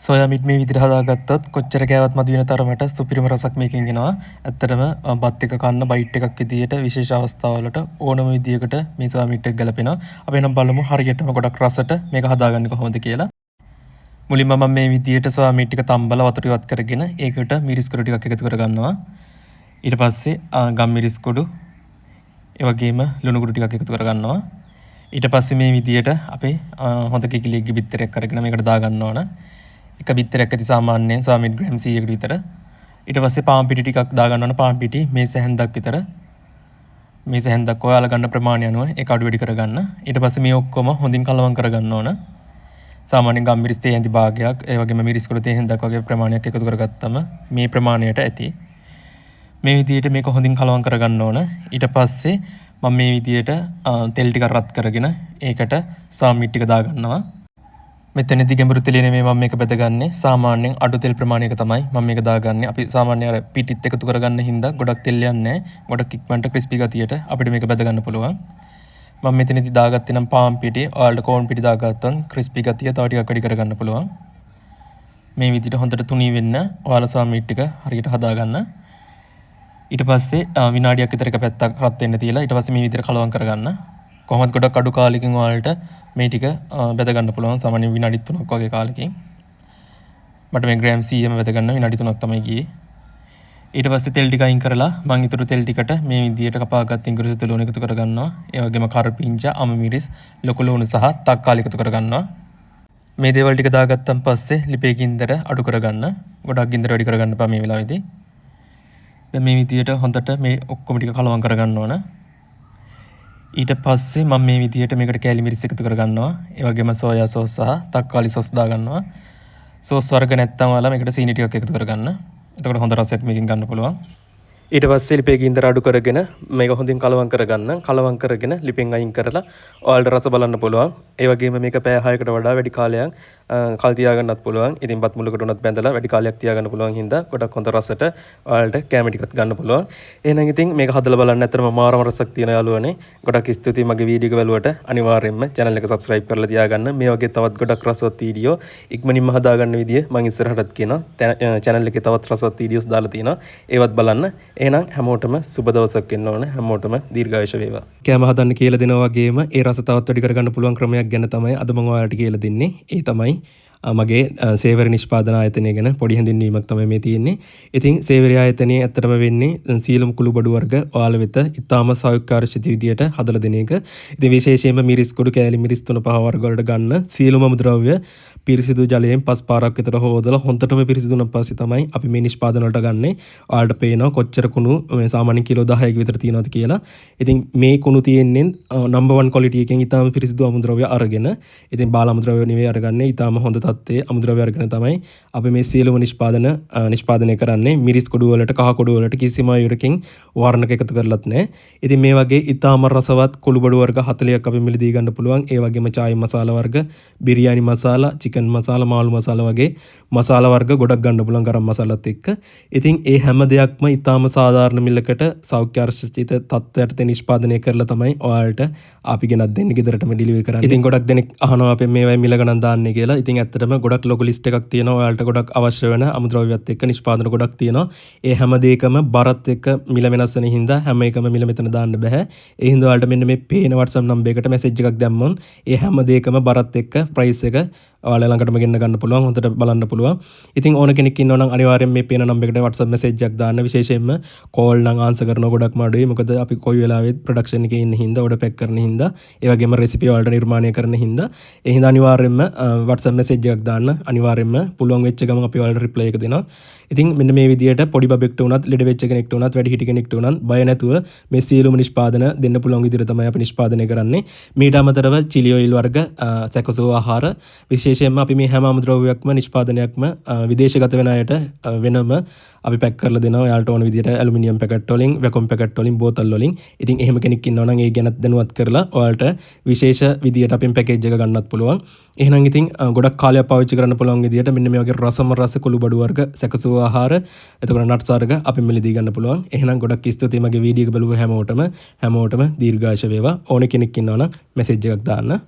සොයා මිට් මේ විදිහට හදාගත්තොත් කොච්චර කෑවත් මදි වෙන තරමට සුපිරිම රසක් මේකෙන් එනවා. ඇත්තටම බත් එක කන්න බයිට් එකක් විදියට විශේෂ අවස්ථාවලට ඕනම විදියකට මේ සොයා මිට් එක ගැලපෙනවා. අපි නම් බලමු හරියටම ගොඩක් රසට මේක හදාගන්නේ කොහොමද කියලා. මුලින්ම මම මේ විදියට සොයා මිට් එක තම්බලා වතුර ඉවත් කරගෙන ඒකට මිරිස් කුඩු ටිකක් එකතු කරගන්නවා. ඊට පස්සේ ගම් මිරිස් කුඩු ඒ වගේම ලුණු කුඩු ටිකක් එකතු කරගන්නවා. ඊට පස්සේ මේ විදියට අපේ හොඳ කිකිලියක්ගේ බිත්තරයක් අරගෙන මේකට දාගන්න ඕන. එක බිත්තරයක් ඇති සාමාන්‍යයෙන් සොයා මිට් ග්‍රෑම් 100කට විතර. ඊට පස්සේ පාන් පිටි ටිකක් දාගන්න ඕන. පාන් පිටි මේස හැන්දක් විතර. මේස හැන්දක් ඔයාලා ගන්න ප්‍රමාණය අනුව ඒක අඩු වැඩි කරගන්න. ඊට පස්සේ මේ ඔක්කොම හොඳින් කලවම් කරගන්න ඕන. සාමාන්‍යයෙන් ගම් මිරිස් තේ හැඳි භාගයක් ඒ වගේම මිරිස් කුඩු තේ හැන්දක් වගේ ප්‍රමාණයක් එකතු කරගත්තම මේ ප්‍රමාණයට ඇති. මේ විදියට මේක හොඳින් කලවම් කරගන්න ඕන. ඊට පස්සේ මම මේ විදියට තෙල් ටික රත් කරගෙන ඒකට සොයා මිට් ටික දාගන්නවා. මෙතනදී ගැඹුරු තෙලේ නෙමෙයි මම මේක බෙදගන්නේ. සාමාන්‍යයෙන් අඩු තෙල් ප්‍රමාණයක තමයි මම මේක දාගන්නේ. අපි සාමාන්‍යයෙන් අර පිටිත් එකතු කරගන්න හින්දා ගොඩක් තෙල් යන්නේ නැහැ. ගොඩක් ඉක්මනට ක්‍රිස්පි ගතියට අපිට මේක බෙදගන්න පුළුවන්. මම මෙතනදී දාගත්තේ නම් පාන් පිටි, ඔයාලට කෝන් පිටි දාගත්තොත් ක්‍රිස්පි ගතිය තව ටිකක් වැඩි කරගන්න පුළුවන්. මේ විදිහට හොඳට තුනී වෙන්න ඔයාලා සොයා මිට් ටික හරියට හදාගන්න. ඊට පස්සේ විනාඩියක් විතර එක පැත්තක් රත් වෙන්න තියලා ඊට පස්සේ මේ විදිහට කලවම් කරගන්න. කොහොමද ගොඩක් අඩු කාලෙකින් ඔයාලට මේ ටික බෙද ගන්න පුළුවන්. සාමාන්‍යයෙන් විනාඩි 3ක් වගේ කාලෙකින්. මට මේ ග්‍රෑම් 100ම බෙද ගන්න විනාඩි 3ක් තමයි ගියේ. ඊට පස්සේ තෙල් ටික අයින් කරලා මම ඊටු තෙල් ටිකට මේ විදියට කපාගත් ඉංග්‍රීසි තෙල් එකතු කරගන්නවා. ඒ වගේම කරපිංචා, අම මිරිස්, ලොකු ලුණු සහ තක්කාලි එකතු කරගන්නවා. මේ දේවල් ටික දාගත්තන් පස්සේ ලිපේ ගින්දර අඩු කරගන්න. ගොඩක් ගින්දර වැඩි කරගන්න එපා මේ වෙලාවේදී. දැන් මේ විදියට හොඳට මේ ඔක්කොම ටික කලවම් කරගන්න ඕන. ඊට පස්සේ මම මේ විදියට මේකට කෑලි මිරිස් එකතු කරගන්නවා. ඒ වගේම සෝයා සෝස් සහ තක්කාලි සෝස් දාගන්නවා. සෝස් වර්ග නැත්තම් ඔයාලා මේකට සීනි ටිකක් එකතු කරගන්න. එතකොට හොඳ රසයක් මේකෙන් ගන්න පුළුවන්. ඊට පස්සේ ලිපේ ගින්දර අඩු කරගෙන මේක හොඳින් කලවම් කරගන්න. කලවම් කරගෙන ලිපෙන් අයින් කරලා ඔයාලට රස බලන්න පුළුවන්. ඒ වගේම මේක පැය 6කට වඩා වැඩි කාලයක් කල් තියාගන්නත් පුළුවන්. ඉතින් බත් මුලකට උනත් බැඳලා වැඩි කාලයක් තියාගන්න පුළුවන් හින්දා ගොඩක් හොඳ රසට ඔයාලට කැම ටිකක් ගන්න පුළුවන්. එහෙනම් ඉතින් මේක හදලා බලන්න ඇත්තටම මාරම රසක් තියෙන යාළුවනේ. ගොඩක් ස්තුතියි මගේ වීඩියෝ එක බලුවට. අනිවාර්යයෙන්ම channel එක subscribe කරලා තියාගන්න. මේ වගේ තවත් ගොඩක් රසවත් වීඩියෝ ඉක්මනින්ම හදාගන්න විදිය මම ඉස්සරහටත් කියනවා. channel එකේ තවත් රසවත් වීඩියෝස් දාලා තියෙනවා. ඒවත් බලන්න. එහෙනම් හැමෝටම සුබ දවසක් වෙන්න ඕන. හැමෝටම දීර්ඝායුෂ වේවා. කැම හදන්න කියලා දෙනවා වගේම ඒ රස තවත් වැඩි කරගන්න පුළුවන් ක්‍රමයක් ගැන තමයි අද මම ඔයාලට කියලා දෙන්නේ. ඒ තමයි මගේ සේවර නිෂ්පාදන ආයතනය ගැන පොඩි හැඳින්වීමක් තමයි මේ තියෙන්නේ. ඉතින් සේවර ආයතනයේ ඇත්තටම වෙන්නේ සීලම් කුළු බඩු වර්ග ඔයාල වෙත ඉතාම සෞඛ්‍යාරක්ෂිත විදියට හදලා දෙන එක. ඉතින් විශේෂයෙන්ම මිරිස් කුඩු කෑලි මිරිස් 3-5 වර්ග වලට ගන්න සීලම අමුද්‍රව්‍ය පිරිසිදු ජලයෙන් 5 පාරක් විතර හොදලා හොන්දටම පිරිසිදුනන් පස්සේ තමයි අපි මේ නිෂ්පාදන වලට ගන්නෙ. ඔයාලට පේනවා කොච්චර කුණු මේ සාමාන්‍ය කිලෝ 10ක විතර තියෙනවද කියලා. ඉතින් මේ කුණු තියෙන්නේ number 1 quality එකෙන් ඉතාම පිරිසිදු අමුද්‍රව්‍ය අරගෙන. ඉතින් බාල අමුද්‍රව්‍ය නෙවෙයි අරගන්නේ ඉතාම හොඳ තත්ත්වයේ අමුද්‍රව්‍ය අරගෙන තමයි අපි මේ සියලුම නිෂ්පාදනය කරන්නේ. මිරිස් කුඩු වලට කහ කුඩු වලට කිසිම අයුරකින් වර්ණක එකතු කරලත් නැහැ. ඉතින් මේ වගේ ඉතාම රසවත් කුළු බඩු වර්ග 40ක් අපි මිලදී ගන්න පුළුවන්. ඒ වගේම චායි මසාලා වර්ග, බිරියානි මසාලා, චිකන් මසාලා, මාළු මසාලා වගේ මසාලා වර්ග ගොඩක් ගන්න පුළුවන් ගරම් මසාලත් එක්ක. ඉතින් ඒ හැම දෙයක්ම ඉතාම සාධාරණ මිලකට සෞඛ්‍යාරක්ෂිත තත්ත්වයට නිෂ්පාදනය කරලා තමයි ඔයාලට අපි ගෙනත් දෙන්නේ ගෙදරටම ඩිලිවරි කරන්නේ. ඉතින් ගොඩක් දෙනෙක් අහනවා අපි මේවයි මිල ගණන් දාන්නේ කියලා. ඉතින් ඇත්තටම ගොඩක් ලොකු ලිස්ට් එකක් තියෙනවා. ඔයාලට ගොඩක් අවශ්‍ය වෙන අමුද්‍රව්‍යත් එක්ක නිෂ්පාදන ගොඩක් තියෙනවා. ඒ හැම දෙයකම බරත් එක්ක මිල වෙනස් වෙන හින්දා හැම එකම මිල මෙතන දාන්න බෑ. ඒ හින්දා ඔයාලට මෙන්න මේ පේන WhatsApp නම්බර් එකට මැසේජ් එකක් දැම්මොත් ඒ හැම දෙයකම බරත් එක්ක ප්‍රයිස් එක ඔයාලා ළඟටම ගෙන්න ගන්න පුළුවන්. හොඳට බලන්න පුළුවන්. ඉතින් ඕන කෙනෙක් ඉන්නවා නම් අනිවාර්යෙන් මේ පේන නම්බර් එකට WhatsApp මැසේජ් එකක් දාන්න. විශේෂයෙන්ම කෝල් නම් ආන්සර් කරන ගොඩක්ම අඩුයි. මොකද අපි කොයි වෙලාවෙත් ප්‍රොඩක්ෂන් එකේ ඉන්න හින්දා ඔඩර් පැක් කරන හින්දා ඒ වගේම රෙසිපි වලට නිර්මාණය කරන හින්දා ඒ හින්දා අනිවාර්යෙන්ම WhatsApp මැසේජ් එකක් දාන්න. අනිවාර්යෙන්ම පුළුවන් වෙච්ච ගමන් අපි ඔයාලට රිප්ලයි එක දෙනවා. ඉතින් මෙන්න මේ විදියට පොඩි බබෙක්ට උනත් ලෙඩ වෙච්ච කෙනෙක්ට උනත් වැඩි හිටි කෙනෙක්ට උනත් බය නැතුව මේ සියලුම නිෂ්පාදන දෙන්න පුළුවන් විදියට තමයි අපි නිෂ්පාදනය කරන්නේ. මීට අමතරව චිලි ඔයිල් වර්ග, සැකසෝ ආහාර විශේෂයෙන්ම අපි මේ හැම අමුද්‍රව්‍යයක්ම නිෂ්පාදනයක්ම විදේශගත වෙන අයට වෙනම අපි පැක් කරලා දෙනවා. ඔයාලට ඕන විදියට ඇලුමිනියම් පැකට් වලින්, වැකුම් පැකට් වලින්, බෝතල් වලින්. ඉතින් එහෙම කෙනෙක් ඉන්නවා නම් ඒ ගැන දැනුවත් කරලා ඔයාලට විශේෂ විදියට අපෙන් පැකේජ් එක ගන්නත් පුළුවන්. එහෙනම් ඉතින් ගොඩක් කාලයක් පාවිච්චි කරන්න පුළුවන් විදියට මෙන්න මේ වගේ රසම රස කුළු බඩු වර්ග, සැකසෝ ආහාර, එතකොට නට්ස් වර්ග අපි මිලදී ගන්න පුළුවන්. එහෙනම් ගොඩක් ස්තුතියි මගේ වීඩියෝ එක බලුව හැමෝටම දීර්ඝායුෂ වේවා. ඕන කෙනෙක් ඉන්නවා නම් මැසේජ් එකක් දාන්න.